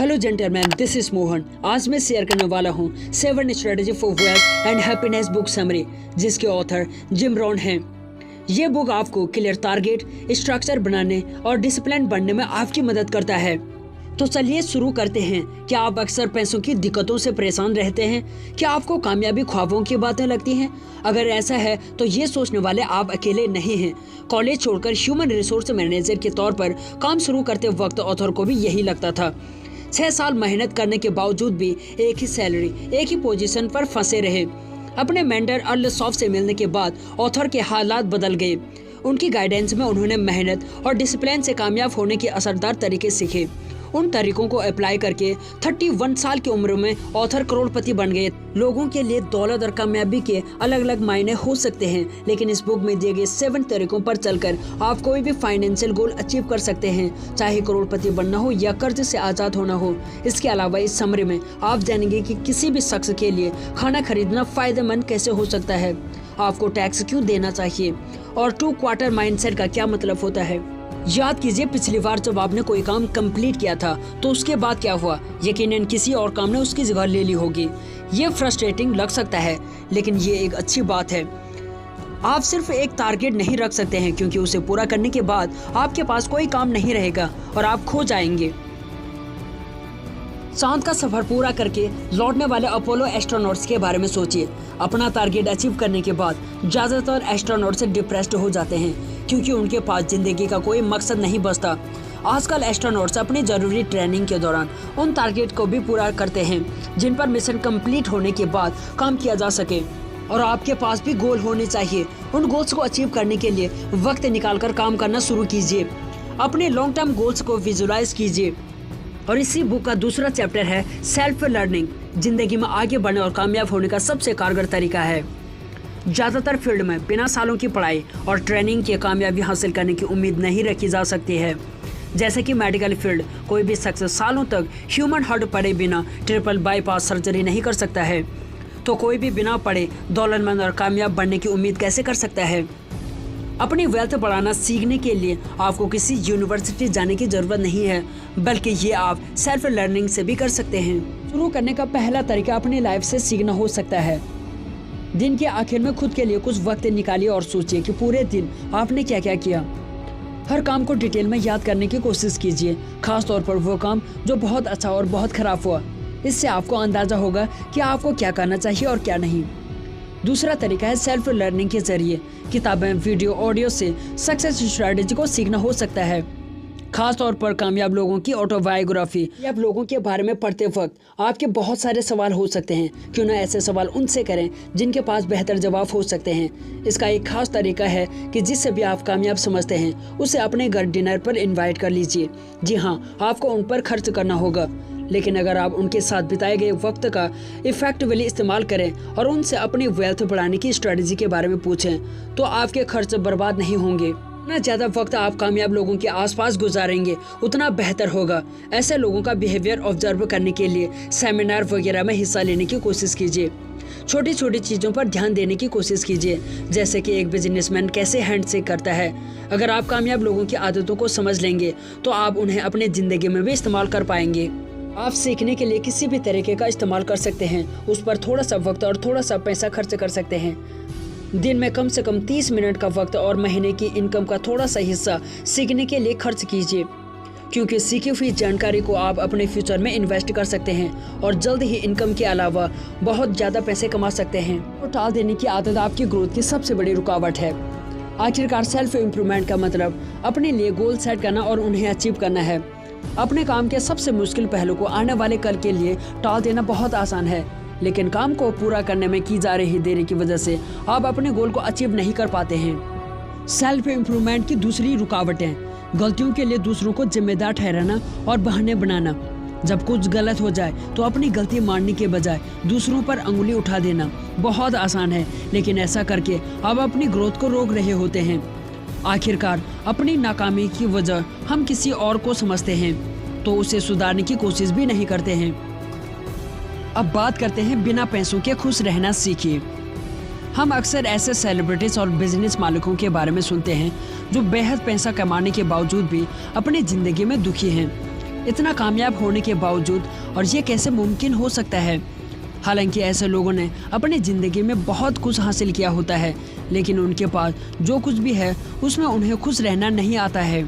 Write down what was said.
Hello gentleman, this is Mohan. आज मैं share करने वाला हूँ 7 strategy for wealth and happiness book summary, जिसके ऑथर जिम रॉन हैं। ये बुक आपको क्लियर टारगेट, स्ट्रक्चर बनाने और डिसिप्लिन बनने में आपकी मदद करता है। तो चलिए शुरू करते हैं। क्या आप अक्सर पैसों की दिक्कतों से परेशान रहते हैं? क्या आपको कामयाबी ख्वाबों की बातें लगती हैं? अगर ऐसा है तो ये सोचने वाले आप अकेले नहीं हैं। कॉलेज छोड़कर ह्यूमन रिसोर्स मैनेजर के तौर पर काम शुरू करते वक्त ऑथर को भी यही लगता था। 6 साल मेहनत करने के बावजूद भी एक ही सैलरी, एक ही पोजीशन पर फंसे रहे। अपने मेंटर अर्ल सॉफ से मिलने के बाद ऑथर के हालात बदल गए। उनकी गाइडेंस में उन्होंने मेहनत और डिसिप्लिन से कामयाब होने के असरदार तरीके सीखे। उन तरीकों को अप्लाई करके 31 साल की उम्र में ऑथर करोड़पति बन गए। लोगों के लिए दौलत और कामयाबी के अलग अलग मायने हो सकते हैं, लेकिन इस बुक में दिए गए 7 तरीकों पर चलकर आप कोई भी फाइनेंशियल गोल अचीव कर सकते हैं, चाहे करोड़पति बनना हो या कर्ज से आजाद होना हो। इसके अलावा इस समरी में आप जानेंगे कि किसी भी शख्स के लिए खाना खरीदना फायदेमंद कैसे हो सकता है, आपको टैक्स क्यों देना चाहिए और 2 क्वार्टर माइंडसेट का क्या मतलब होता है। याद कीजिए, पिछली बार जब आपने कोई काम कंप्लीट किया था तो उसके बाद क्या हुआ? यकीनन किसी और काम ने उसकी जगह ले ली होगी। ये फ्रस्ट्रेटिंग लग सकता है, लेकिन ये एक अच्छी बात है। आप सिर्फ एक टारगेट नहीं रख सकते हैं, क्योंकि उसे पूरा करने के बाद आपके पास कोई काम नहीं रहेगा और आप खो जाएंगे। चांद का सफर पूरा करके लौटने वाले अपोलो एस्ट्रोनॉट्स के बारे में सोचिए। अपना टारगेट अचीव करने के बाद ज्यादातर एस्ट्रोनॉट्स डिप्रेस्ड हो जाते हैं, क्योंकि उनके पास जिंदगी का कोई मकसद नहीं बचता। आजकल एस्ट्रोनॉट्स अपनी जरूरी ट्रेनिंग के दौरान उन टारगेट को भी पूरा करते हैं जिन पर मिशन कंप्लीट होने के बाद काम किया जा सके। और आपके पास भी गोल होने चाहिए। उन गोल्स को अचीव करने के लिए वक्त निकालकर काम करना शुरू कीजिए। अपने लॉन्ग टर्म गोल्स को विजुलाइज कीजिए। और इसी बुक का दूसरा चैप्टर है सेल्फ लर्निंग। जिंदगी में आगे बढ़ने और कामयाब होने का सबसे कारगर तरीका है। ज्यादातर फील्ड में बिना सालों की पढ़ाई और ट्रेनिंग के कामयाबी हासिल करने की उम्मीद नहीं रखी जा सकती है। जैसे कि मेडिकल फील्ड, कोई भी शख्स सालों तक ह्यूमन हार्ट पढ़े बिना ट्रिपल बाईपास सर्जरी नहीं कर सकता है, तो कोई भी बिना पढ़े दौलतमंद और कामयाब बनने की उम्मीद कैसे कर सकता है। अपनी वेल्थ बढ़ाना सीखने के लिए आपको किसी यूनिवर्सिटी जाने की जरूरत नहीं है, बल्कि ये आप सेल्फ लर्निंग से भी कर सकते हैं। शुरू करने का पहला तरीका अपनी लाइफ से सीखना हो सकता है। दिन के आखिर में खुद के लिए कुछ वक्त निकालिए और सोचिए कि पूरे दिन आपने क्या क्या किया। हर काम को डिटेल में याद करने की कोशिश कीजिए, खास तौर पर वो काम जो बहुत अच्छा और बहुत खराब हुआ। इससे आपको अंदाजा होगा कि आपको क्या करना चाहिए और क्या नहीं। दूसरा तरीका है सेल्फ लर्निंग के जरिए किताबें, वीडियो, ऑडियो से सक्सेस स्ट्रेटेजी को सीखना हो सकता है। खास तौर पर कामयाब लोगों की ऑटोबायोग्राफी या लोगों के बारे में पढ़ते वक्त आपके बहुत सारे सवाल हो सकते हैं। क्यों ना ऐसे सवाल उनसे करें जिनके पास बेहतर जवाब हो सकते हैं। इसका एक खास तरीका है कि जिससे भी आप कामयाब समझते हैं उसे अपने घर डिनर पर इन्वाइट कर लीजिए। जी हाँ, आपको उन पर खर्च करना होगा, लेकिन अगर आप उनके साथ बिताए गए वक्त का इफेक्टिवली इस्तेमाल करें और उनसे अपनी वेल्थ बढ़ाने की स्ट्रेटजी के बारे में पूछें, तो आपके खर्च बर्बाद नहीं होंगे। जितना ज़्यादा वक्त आप कामयाब लोगों के आसपास गुजारेंगे उतना बेहतर होगा। ऐसे लोगों का बिहेवियर ऑब्जर्व करने के लिए सेमिनार वगैरह में हिस्सा लेने की कोशिश कीजिए। छोटी छोटी चीज़ों पर ध्यान देने की कोशिश कीजिए, जैसे कि एक बिजनेसमैन कैसे हैंडशेक करता है। अगर आप कामयाब लोगों की आदतों को समझ लेंगे तो आप उन्हें अपने ज़िंदगी में भी इस्तेमाल कर पाएंगे। आप सीखने के लिए किसी भी तरीके का इस्तेमाल कर सकते हैं, उस पर थोड़ा सा वक्त और थोड़ा सा पैसा खर्च कर सकते हैं। दिन में कम से कम 30 मिनट का वक्त और महीने की इनकम का थोड़ा सा हिस्सा सीखने के लिए खर्च कीजिए, क्योंकि सीखी हुई जानकारी को आप अपने फ्यूचर में इन्वेस्ट कर सकते हैं और जल्द ही इनकम के अलावा बहुत ज़्यादा पैसे कमा सकते हैं। तो टाल देने की आदत आपकी ग्रोथ की सबसे बड़ी रुकावट है। आखिरकार सेल्फ इम्प्रूवमेंट का मतलब अपने लिए गोल सेट करना और उन्हें अचीव करना है। अपने काम के सबसे मुश्किल पहलू को आने वाले कल के लिए टाल देना बहुत आसान है, लेकिन काम को पूरा करने में की जा रही देरी की वजह से आप अपने गोल को अचीव नहीं कर पाते हैं। सेल्फ इम्प्रूवमेंट की दूसरी रुकावटें गलतियों के लिए दूसरों को जिम्मेदार ठहराना और बहाने बनाना। जब कुछ गलत हो जाए तो अपनी गलती मानने के बजाय दूसरों पर अंगुली उठा देना बहुत आसान है, लेकिन ऐसा करके आप अपनी ग्रोथ को रोक रहे होते हैं। आखिरकार अपनी नाकामी की वजह हम किसी और को समझते हैं तो उसे सुधारने की कोशिश भी नहीं करते हैं। अब बात करते हैं बिना पैसों के खुश रहना सीखिए। हम अक्सर ऐसे सेलिब्रिटीज और बिजनेस मालिकों के बारे में सुनते हैं जो बेहद पैसा कमाने के बावजूद भी अपनी जिंदगी में दुखी हैं। इतना कामयाब होने के बावजूद, और ये कैसे मुमकिन हो सकता है? हालांकि ऐसे लोगों ने अपनी ज़िंदगी में बहुत कुछ हासिल किया होता है, लेकिन उनके पास जो कुछ भी है उसमें उन्हें खुश रहना नहीं आता है।